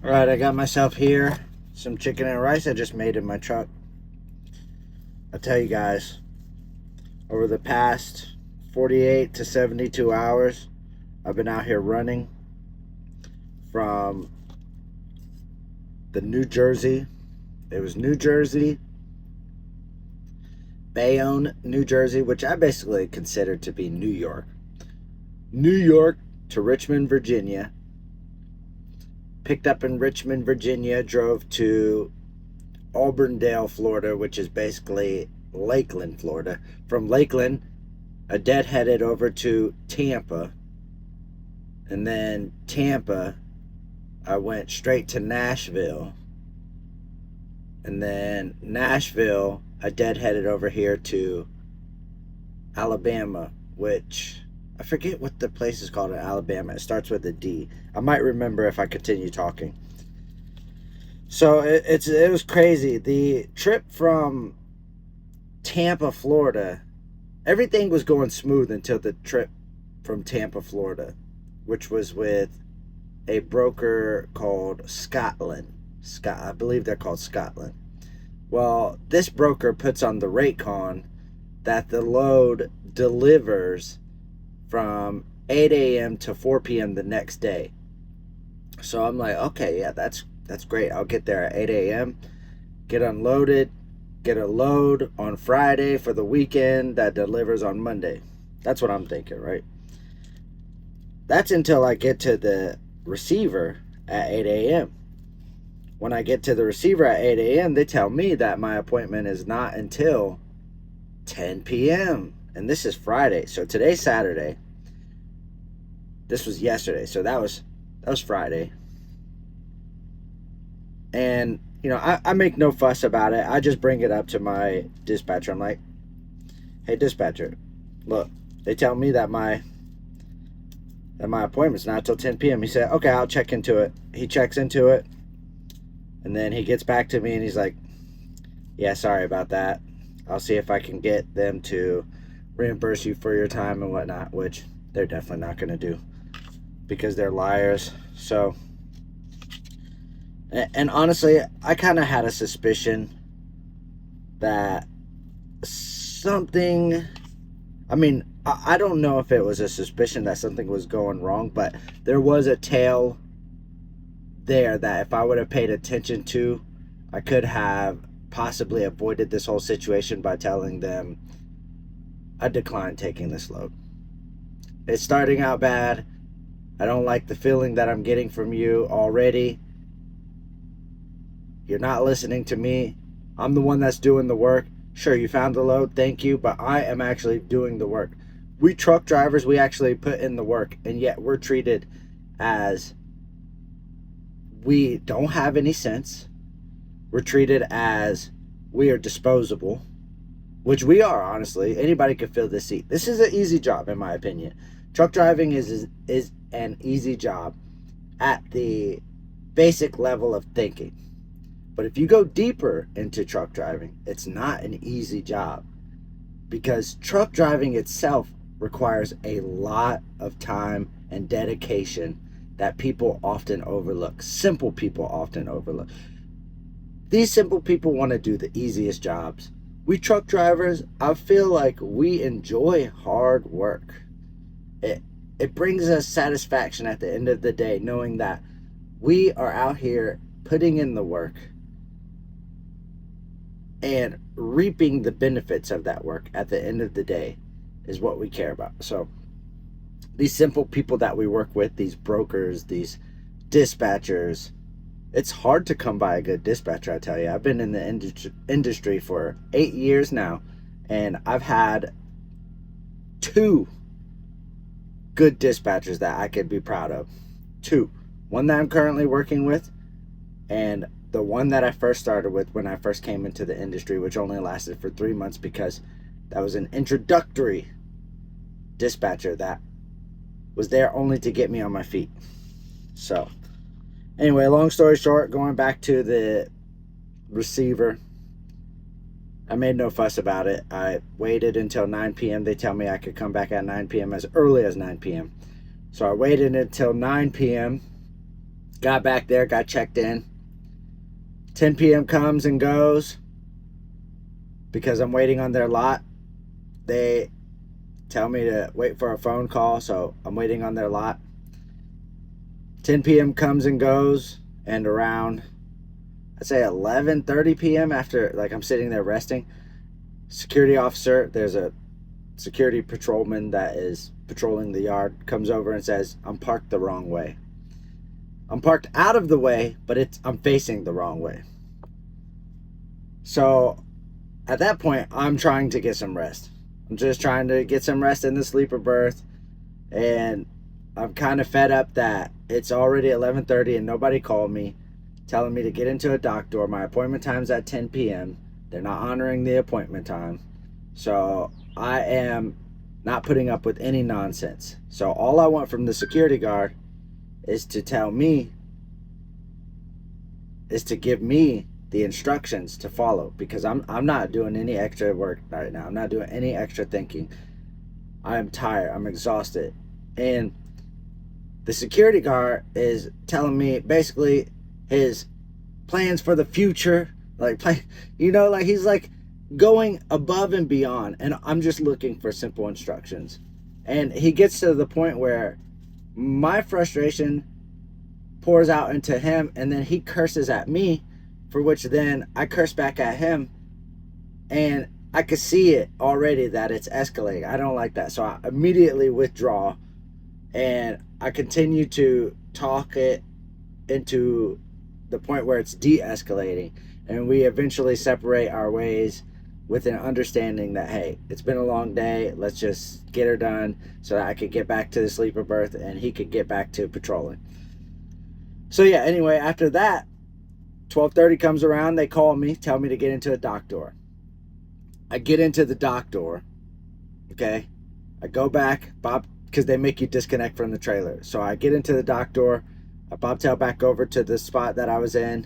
All right, I got myself here some chicken and rice I just made in my truck. I'll tell you guys, over the past 48 to 72 hours, I've been out here running from the New Jersey. It was New Jersey, Bayonne, New Jersey, which I basically consider to be New York. New York to Richmond, Virginia. Picked up in Richmond, Virginia, drove to Auburndale, Florida, which is basically Lakeland, Florida. From Lakeland, a deadheaded over to Tampa. And then Tampa, I went straight to Nashville. And then Nashville, I deadheaded over here to Alabama, which I forget what the place is called in Alabama. It starts with a D. I might remember if I continue talking. So it was crazy. The trip from Tampa, Florida, everything was going smooth until the trip from Tampa, Florida, which was with a broker called Scotland. I believe they're called Scotland. Well, this broker puts on the Raycon that the load delivers from 8 a.m. to 4 p.m. the next day. So I'm like, okay, yeah, that's great. I'll get there at 8 a.m., get unloaded, get a load on Friday for the weekend that delivers on Monday. That's what I'm thinking, right? That's until I get to the receiver at 8 a.m. When I get to the receiver at 8 a.m., they tell me that my appointment is not until 10 p.m. And this is Friday. So today's Saturday. This was yesterday. So that was Friday. And, you know, I make no fuss about it. I just bring it up to my dispatcher. I'm like, hey, dispatcher, look, they tell me that my appointment's not till 10 p.m. He said, okay, I'll check into it. He checks into it. And then he gets back to me and he's like, yeah, sorry about that. I'll see if I can get them to reimburse you for your time and whatnot, which they're definitely not going to do because they're liars. So, and honestly, I kind of had a suspicion that something, I mean, I don't know if it was a suspicion that something was going wrong, but there was a tail there that if I would have paid attention to, I could have possibly avoided this whole situation by telling them I declined taking this load. It's starting out bad. I don't like the feeling that I'm getting from you already. You're not listening to me. I'm the one that's doing the work. Sure, you found the load, thank you, but I am actually doing the work. We truck drivers, we actually put in the work, and yet we're treated as we don't have any sense. We're treated as we are disposable, which we are, honestly. Anybody can fill this seat. This is an easy job, in my opinion. Truck driving is an easy job at the basic level of thinking. But if you go deeper into truck driving, it's not an easy job because truck driving itself requires a lot of time and dedication that people often overlook. Simple people often overlook. These simple people want to do the easiest jobs. We truck drivers, I feel like we enjoy hard work. It brings us satisfaction at the end of the day knowing that we are out here putting in the work and reaping the benefits of that work at the end of the day is what we care about. So these simple people that we work with, these brokers, these dispatchers, it's hard to come by a good dispatcher, I tell you. I've been in the industry for 8 years now, and I've had 2 good dispatchers that I could be proud of. 2. One that I'm currently working with, and the one that I first started with when I first came into the industry, which only lasted for 3 months because that was an introductory dispatcher that was there only to get me on my feet. So anyway, long story short, going back to the receiver, I made no fuss about it. I waited until 9 p.m. They tell me I could come back at 9 p.m. as early as 9 p.m. So I waited until 9 p.m. Got back there, got checked in. 10 p.m. comes and goes because I'm waiting on their lot. They tell me to wait for a phone call, so I'm waiting on their lot. 10 p.m. comes and goes, and around, I'd say 11:30 p.m. after, like, I'm sitting there resting, security officer, there's a security patrolman that is patrolling the yard, comes over and says, I'm parked the wrong way. I'm parked out of the way, but I'm facing the wrong way. So at that point, I'm trying to get some rest. I'm just trying to get some rest in the sleeper berth, and I'm kind of fed up that it's already 11:30 and nobody called me telling me to get into a dock door. My appointment time's at 10 p.m. They're not honoring the appointment time. So I am not putting up with any nonsense. So all I want from the security guard is to give me the instructions to follow, because I'm not doing any extra work right now. I'm not doing any extra thinking. I am tired. I'm exhausted. And the security guard is telling me basically his plans for the future, like, like he's like going above and beyond, and I'm just looking for simple instructions. And he gets to the point where my frustration pours out into him, and then he curses at me, for which then I curse back at him, and I could see it already that it's escalating. I don't like that, so I immediately withdraw, and I continue to talk it into the point where it's de-escalating, and we eventually separate our ways with an understanding that, hey, it's been a long day, let's just get her done so that I could get back to the sleeper berth and he could get back to patrolling. So yeah, anyway, after that, 12:30 comes around, they call me, tell me to get into a dock door. I get into the dock door, okay? I go back, because they make you disconnect from the trailer. So I get into the dock door, I bobtail back over to the spot that I was in,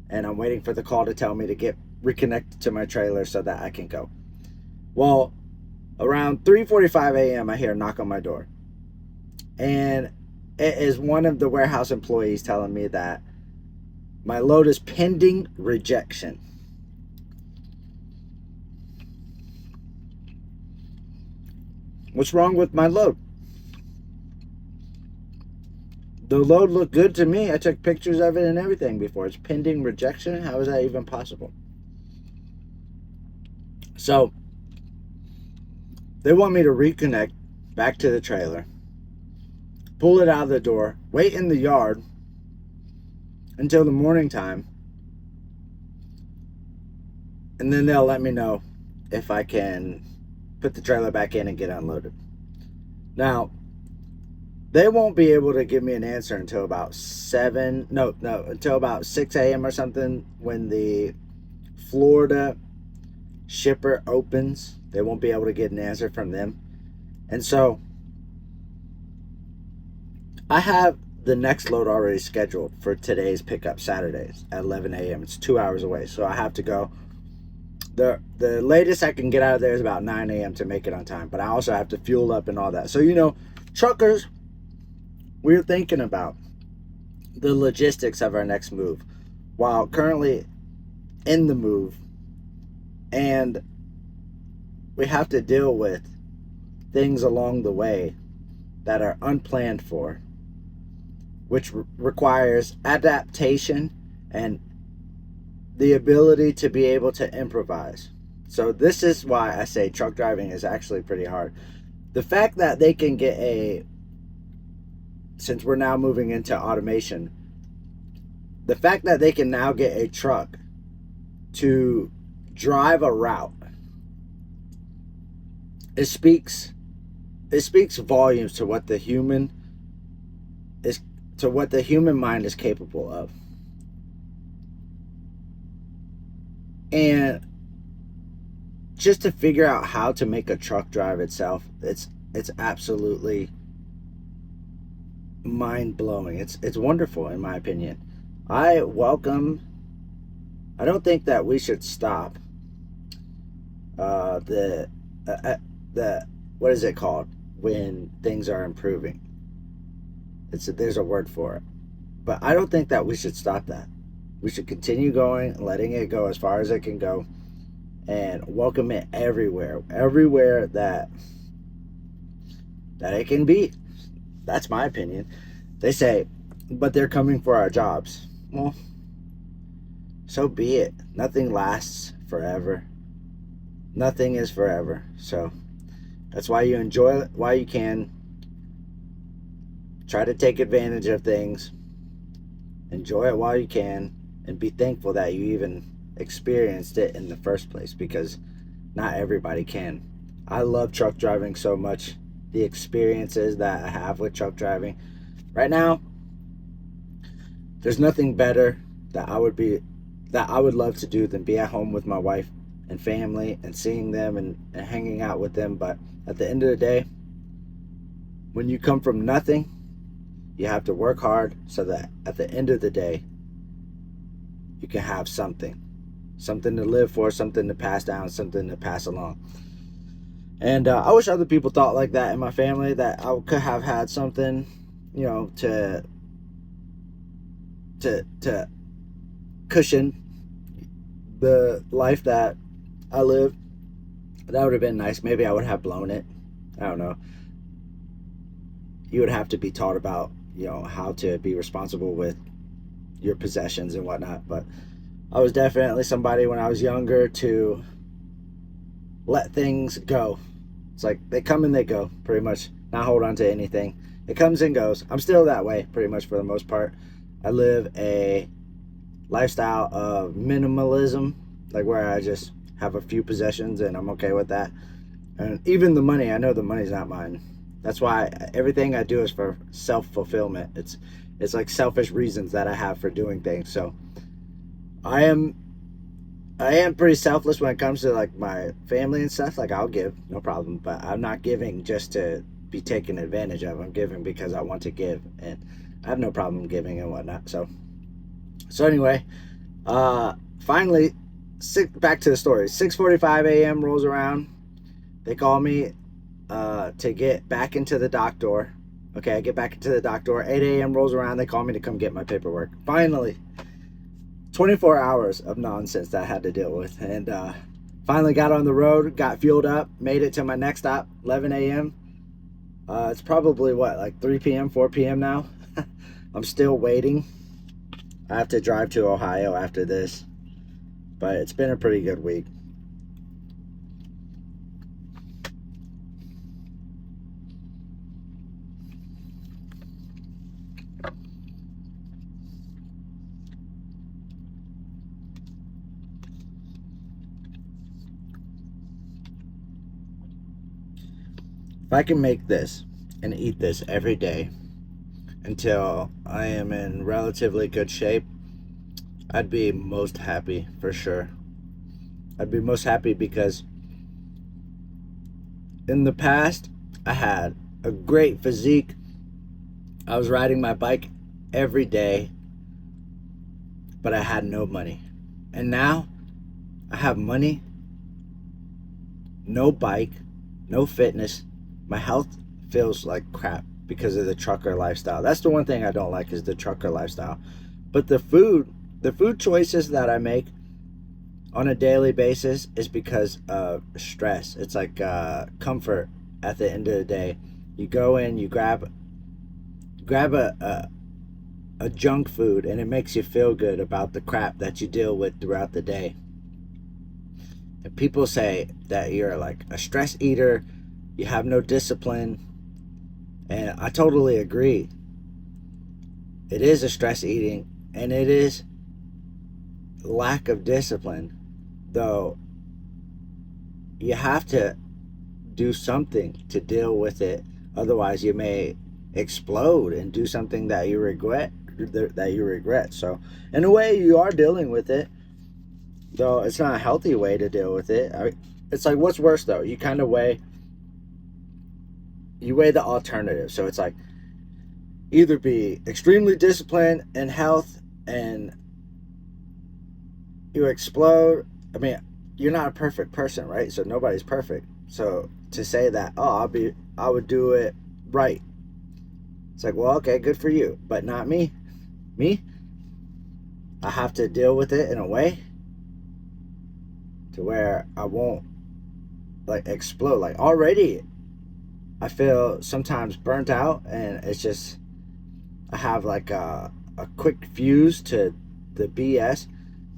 and I'm waiting for the call to tell me to get reconnected to my trailer so that I can go. Well, around 3:45 a.m., I hear a knock on my door. And it is one of the warehouse employees telling me that my load is pending rejection. What's wrong with my load? The load looked good to me. I took pictures of it and everything before. It's pending rejection? How is that even possible? So they want me to reconnect back to the trailer, pull it out of the door, wait in the yard until the morning time, and then they'll let me know if I can put the trailer back in and get unloaded. Now, they won't be able to give me an answer until about until about 6 a.m. or something, when the Florida shipper opens. They won't be able to get an answer from them. And so I have the next load already scheduled for today's pickup, Saturdays at 11 a.m. It's 2 hours away, so I have to go. The latest I can get out of there is about 9 a.m. to make it on time, but I also have to fuel up and all that. So, truckers, we're thinking about the logistics of our next move while currently in the move, and we have to deal with things along the way that are unplanned for, which requires adaptation and the ability to be able to improvise. So this is why I say truck driving is actually pretty hard. The fact that they can get since we're now moving into automation, the fact that they can now get a truck to drive a route, it speaks volumes to what the human mind is capable of. And just to figure out how to make a truck drive itself, it's absolutely mind-blowing. It's wonderful, in my opinion. I don't think that we should stop the what is it called when things are improving? There's a word for it. But I don't think that we should stop that. We should continue going, letting it go as far as it can go, and welcome it everywhere that it can be. That's my opinion. They say, but they're coming for our jobs. Well, so be it. Nothing lasts forever. Nothing is forever. So that's why you enjoy it while you can. Try to take advantage of things. Enjoy it while you can. And be thankful that you even experienced it in the first place, because not everybody can. I love truck driving so much. The experiences that I have with truck driving. Right now, there's nothing better that I would love to do than be at home with my wife and family and seeing them and hanging out with them. But at the end of the day, when you come from nothing, you have to work hard so that at the end of the day, you can have something to live for, something to pass down, something to pass along. And I wish other people thought like that in my family, that I could have had something, to cushion the life that I live. That would have been nice. Maybe I would have blown it. I don't know. You would have to be taught about, how to be responsible with your possessions and whatnot. But I was definitely somebody when I was younger to let things go. It's like they come and they go, pretty much. Not hold on to anything. It comes and goes. I'm still that way, pretty much, for the most part. I live a lifestyle of minimalism, like where I just have a few possessions and I'm okay with that. And even the money, I know the money's not mine. That's why everything I do is for self-fulfillment. It's like selfish reasons that I have for doing things. So I am pretty selfless when it comes to like my family and stuff. Like I'll give, no problem, but I'm not giving just to be taken advantage of. I'm giving because I want to give, and I have no problem giving and whatnot. So anyway, finally, back to the story. 6:45 a.m. rolls around. They call me to get back into the dock door. Okay, I get back into the dock door. 8 a.m. rolls around. They call me to come get my paperwork. Finally, 24 hours of nonsense that I had to deal with. And finally got on the road, got fueled up, made it to my next stop, 11 a.m. It's probably, like 3 p.m., 4 p.m. now. I'm still waiting. I have to drive to Ohio after this. But it's been a pretty good week. If I can make this and eat this every day until I am in relatively good shape, I'd be most happy, for sure. I'd be most happy because in the past, I had a great physique. I was riding my bike every day, but I had no money. And now I have money, no bike, no fitness. My health feels like crap because of the trucker lifestyle. That's the one thing I don't like, is the trucker lifestyle. But the food choices that I make on a daily basis is because of stress. It's like comfort at the end of the day. You go in, you grab a junk food, and it makes you feel good about the crap that you deal with throughout the day. And people say that you're like a stress eater, you have no discipline, and I totally agree. It is a stress eating, and it is lack of discipline, though you have to do something to deal with it. Otherwise you may explode and do something that you regret. So in a way, you are dealing with it, though it's not a healthy way to deal with it. It's like, what's worse though? You kind of weigh the alternative. So it's like, either be extremely disciplined in health and you explode. I mean, you're not a perfect person, right? So nobody's perfect. So to say that, I would do it right. It's like, well, okay, good for you, but not me. me, I have to deal with it in a way to where I won't like explode. Like already I feel sometimes burnt out, and it's just I have like a quick fuse to the BS.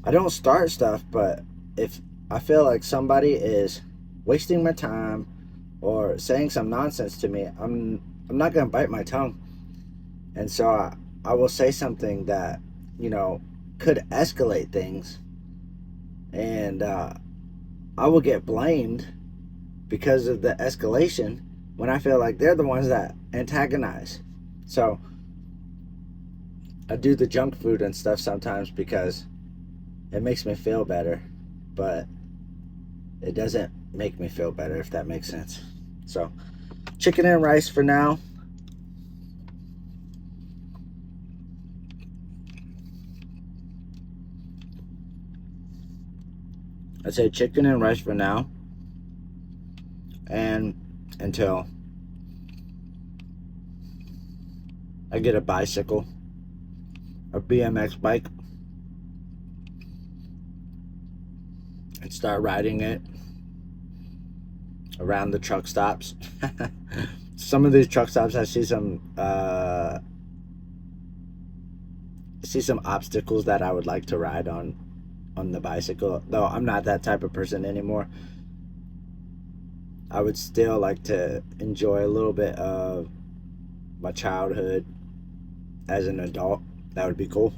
I don't start stuff, but if I feel like somebody is wasting my time or saying some nonsense to me, I'm not gonna bite my tongue, and so I will say something that you know could escalate things, and I will get blamed because of the escalation when I feel like they're the ones that antagonize. So I do the junk food and stuff sometimes because it makes me feel better, but it doesn't make me feel better, if that makes sense. So chicken and rice for now. I'd say chicken and rice for now, and until I get a bicycle, a BMX bike, and start riding it around the truck stops. Some of these truck stops, I see some obstacles that I would like to ride on the bicycle. Though I'm not that type of person anymore. I would still like to enjoy a little bit of my childhood as an adult. That would be cool.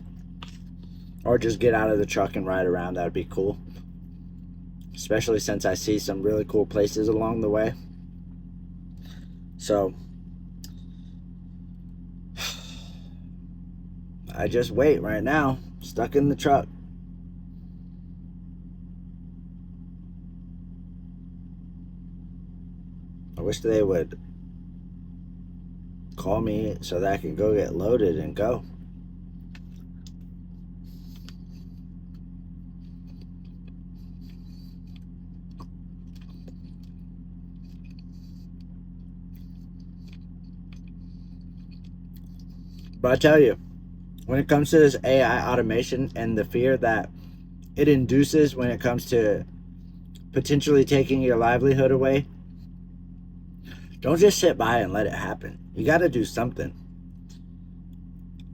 Or just get out of the truck and ride around. That would be cool. Especially since I see some really cool places along the way. So I just wait right now, stuck in the truck. I wish they would call me so that I can go get loaded and go. But I tell you, when it comes to this AI automation and the fear that it induces when it comes to potentially taking your livelihood away, don't just sit by and let it happen. You got to do something.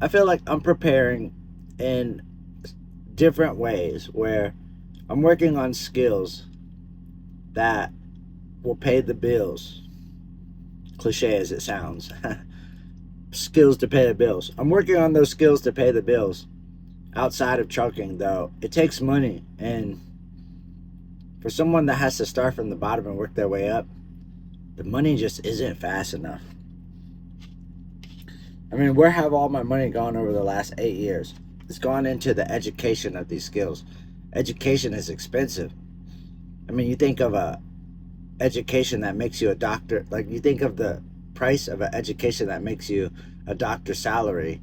I feel like I'm preparing in different ways where I'm working on skills that will pay the bills. Cliche as it sounds. Skills to pay the bills. I'm working on those skills to pay the bills. Outside of trucking, though, it takes money. And for someone that has to start from the bottom and work their way up, the money just isn't fast enough. I mean, where have all my money gone over the last 8 years? It's gone into the education of these skills. Education is expensive. I mean, you think of a education that makes you a doctor. Like, you think of the price of an education that makes you a doctor's salary.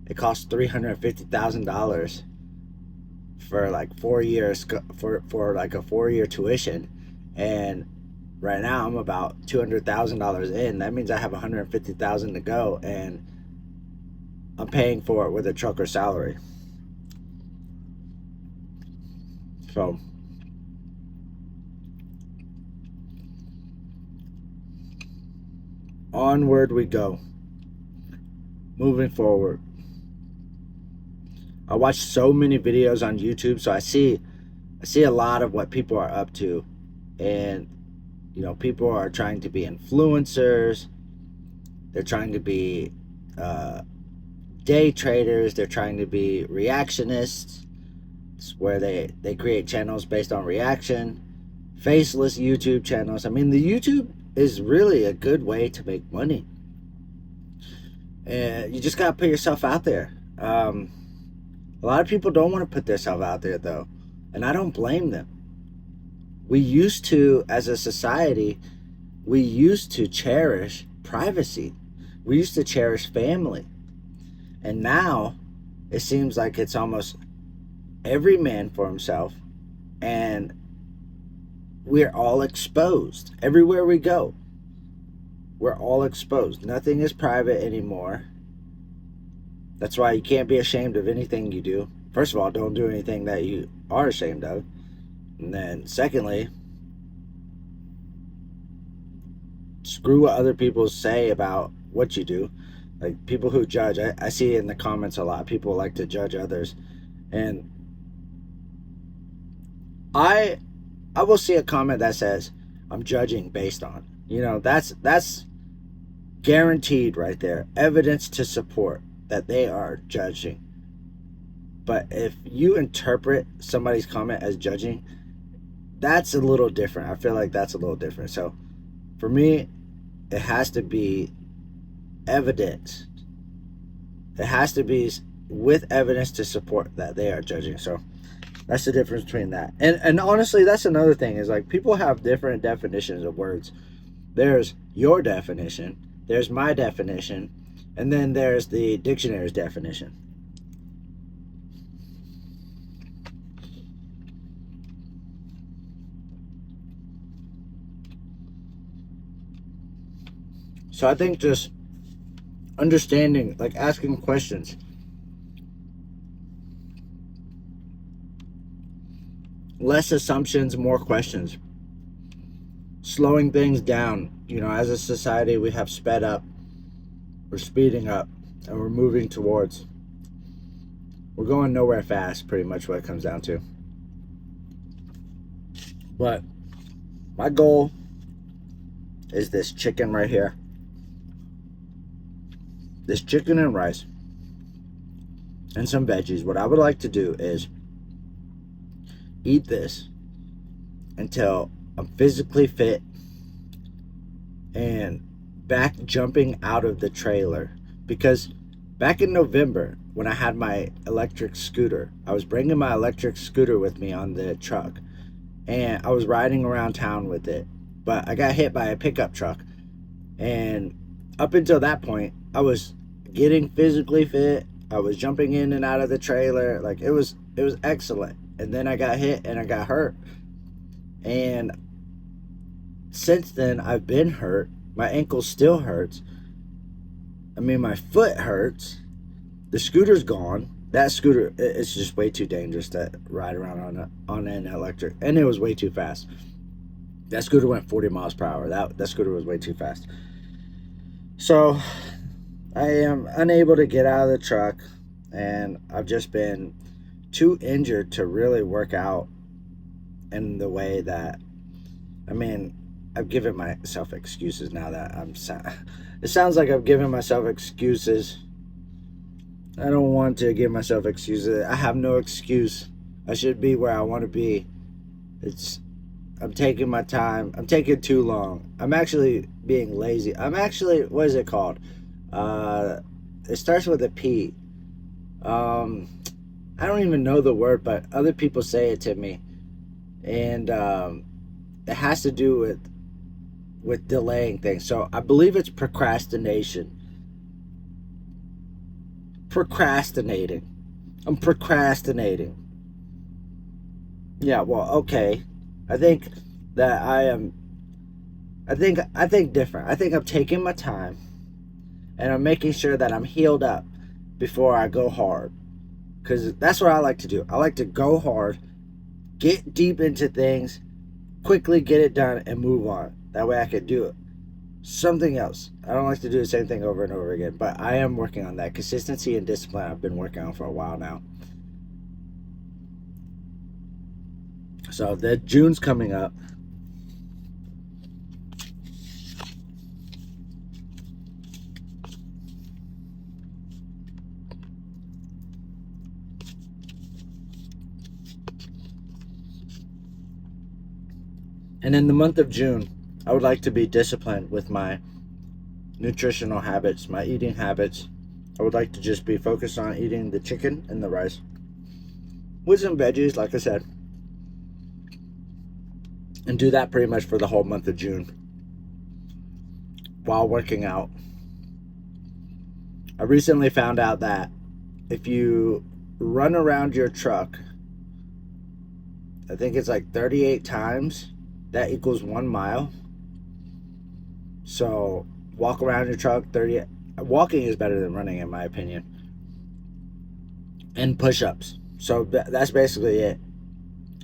It costs $350,000 for like 4 years for like a 4-year tuition, and right now I'm about $200,000 in. That means I have $150,000 to go, and I'm paying for it with a trucker salary. So onward we go. Moving forward. I watch so many videos on YouTube, so I see a lot of what people are up to, and you know, people are trying to be influencers. They're trying to be day traders. They're trying to be reactionists, where they create channels based on reaction. Faceless YouTube channels. I mean, the YouTube is really a good way to make money. And you just gotta put yourself out there. A lot of people don't want to put themselves out there, though, and I don't blame them. We used to, as a society, we used to cherish privacy. We used to cherish family. And now it seems like it's almost every man for himself, and we're all exposed. Everywhere we go, we're all exposed. Nothing is private anymore. That's why you can't be ashamed of anything you do. First of all, don't do anything that you are ashamed of. And then secondly, screw what other people say about what you do. Like people who judge, I see in the comments a lot. People like to judge others. And I will see a comment that says, I'm judging based on. That's guaranteed right there. Evidence to support that they are judging. But if you interpret somebody's comment as judging, that's a little different. I feel like that's a little different. So for me, it has to be evidence. It has to be with evidence to support that they are judging. So that's the difference between that. And honestly, that's another thing is like people have different definitions of words. There's your definition, there's my definition, and then there's the dictionary's definition. So I think just understanding, like asking questions. Less assumptions, more questions. Slowing things down. As a society, we have sped up. We're speeding up. And we're moving towards. We're going nowhere fast, pretty much what it comes down to. But my goal is this chicken right here. This chicken and rice. And some veggies. What I would like to do is eat this until I'm physically fit and back jumping out of the trailer. Because back in November, when I had my electric scooter, I was bringing my electric scooter with me on the truck, and I was riding around town with it, but I got hit by a pickup truck. And up until that point, I was getting physically fit. I was jumping in and out of the trailer. Like it was excellent. And then I got hit and I got hurt. And since then, I've been hurt. My ankle still hurts. I mean, my foot hurts. The scooter's gone. That scooter, it's just way too dangerous to ride around on an electric. And it was way too fast. That scooter went 40 miles per hour. That scooter was way too fast. So I am unable to get out of the truck. And I've just been too injured to really work out in the way that, I mean, I've given myself excuses now that it sounds like I've given myself excuses. I don't want to give myself excuses. I have no excuse. I should be where I want to be. I'm taking my time. I'm taking too long. I'm actually being lazy. What is it called? It starts with a P. I don't even know the word, but other people say it to me. And it has to do with delaying things. So I believe it's procrastination. Procrastinating. I'm procrastinating. Yeah, well, okay. I think that I think different. I think I'm taking my time and I'm making sure that I'm healed up before I go hard. Because that's what I like to do. I like to go hard, get deep into things, quickly get it done, and move on. That way I could do it. Something else. I don't like to do the same thing over and over again, but I am working on that. Consistency and discipline I've been working on for a while now. So the June's coming up. And in the month of June, I would like to be disciplined with my nutritional habits, my eating habits. I would like to just be focused on eating the chicken and the rice with some veggies, like I said, and do that pretty much for the whole month of June while working out. I recently found out that if you run around your truck, I think it's like 38 times, that equals 1 mile. So walk around your truck 30. Walking is better than running, in my opinion. and push-ups. So that's basically it.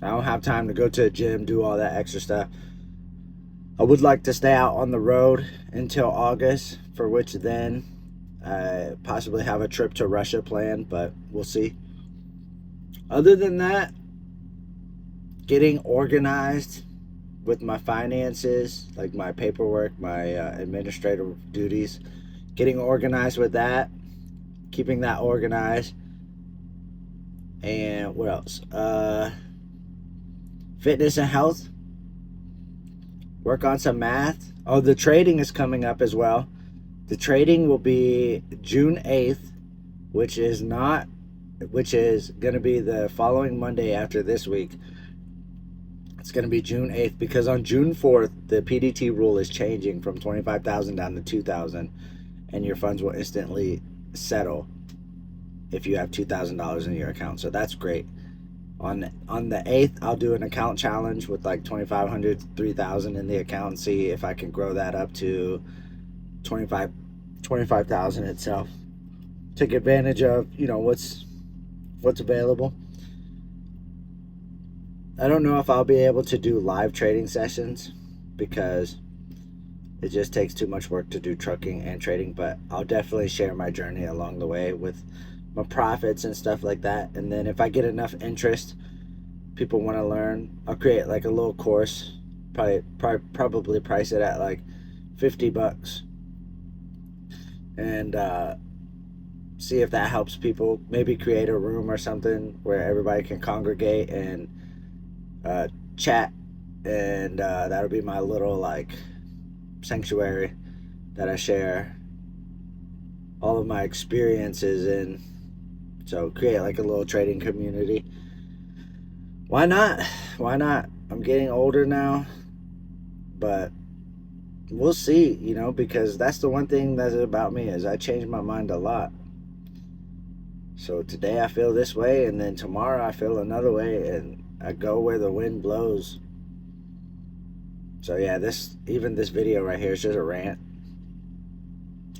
I don't have time to go to the gym, do all that extra stuff. I would like to stay out on the road until August, for which then I possibly have a trip to Russia planned, but we'll see. Other than that, getting organized with my finances, like my paperwork, my administrative duties, getting organized with that, keeping that organized. And what else? Fitness and health. Work on some math. Oh, the trading is coming up as well. The trading will be June 8th, which is going to be the following Monday after this week. It's going to be June 8th because on June 4th, the PDT rule is changing from 25,000 down to 2,000, and your funds will instantly settle if you have $2,000 in your account. So that's great. On the 8th, I'll do an account challenge with like 2,500, 3,000 in the account and see if I can grow that up to 25,000 itself. Take advantage of, what's available. I don't know if I'll be able to do live trading sessions because it just takes too much work to do trucking and trading, but I'll definitely share my journey along the way with my profits and stuff like that. And then if I get enough interest, people want to learn, I'll create like a little course, probably price it at like $50 and see if that helps people. Maybe create a room or something where everybody can congregate and chat, and that'll be my little like sanctuary that I share all of my experiences in. So create like a little trading community. Why not? I'm getting older now, but we'll see, because that's the one thing that's about me is I change my mind a lot. So today I feel this way, and then tomorrow I feel another way, and I go where the wind blows. So yeah, this video right here is just a rant.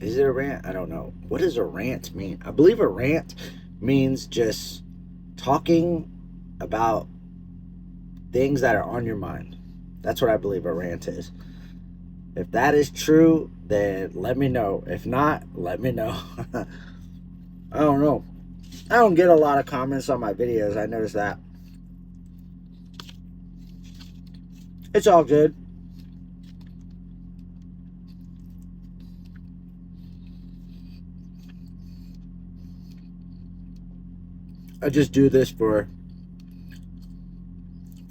Is it a rant? I don't know. What does a rant mean? I believe a rant means just talking about things that are on your mind. That's what I believe a rant is. If that is true, then let me know. If not, let me know. I don't know. I don't get a lot of comments on my videos. I noticed that. It's all good. I just do this for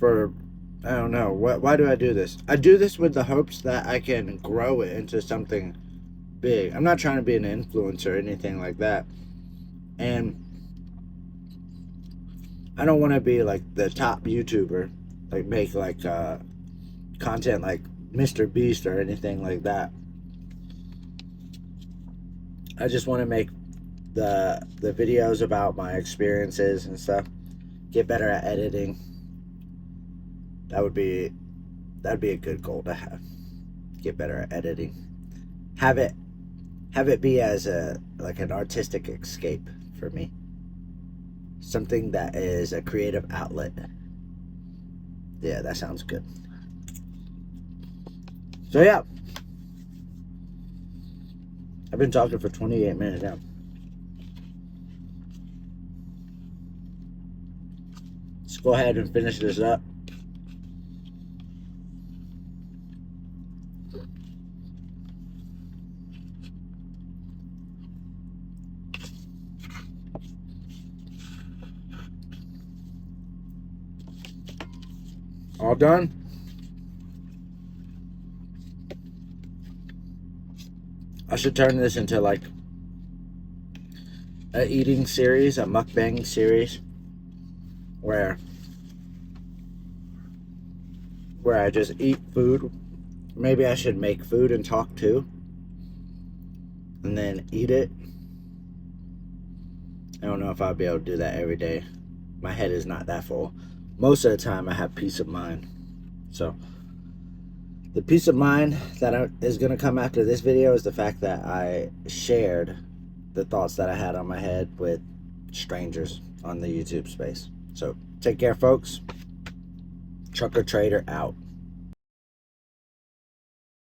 I don't know. Why do I do this? I do this with the hopes that I can grow it into something big. I'm not trying to be an influencer or anything like that. And I don't want to be like the top YouTuber, like make like content like Mr. Beast or anything like that. I just want to make the videos about my experiences and stuff. Get better at editing. That'd be a good goal to have. Get better at editing. Have it be as like an artistic escape for me. Something that is a creative outlet. Yeah, that sounds good. So yeah, I've been talking for 28 minutes now. Let's go ahead and finish this up. All done? I should turn this into like a eating series, a mukbang series, where I just eat food. Maybe I should make food and talk too, and then eat it. I don't know if I'll be able to do that every day. My head is not that full. Most of the time I have peace of mind. So the peace of mind that is going to come after this video is the fact that I shared the thoughts that I had on my head with strangers on the YouTube space. So take care, folks. Trucker Trader out.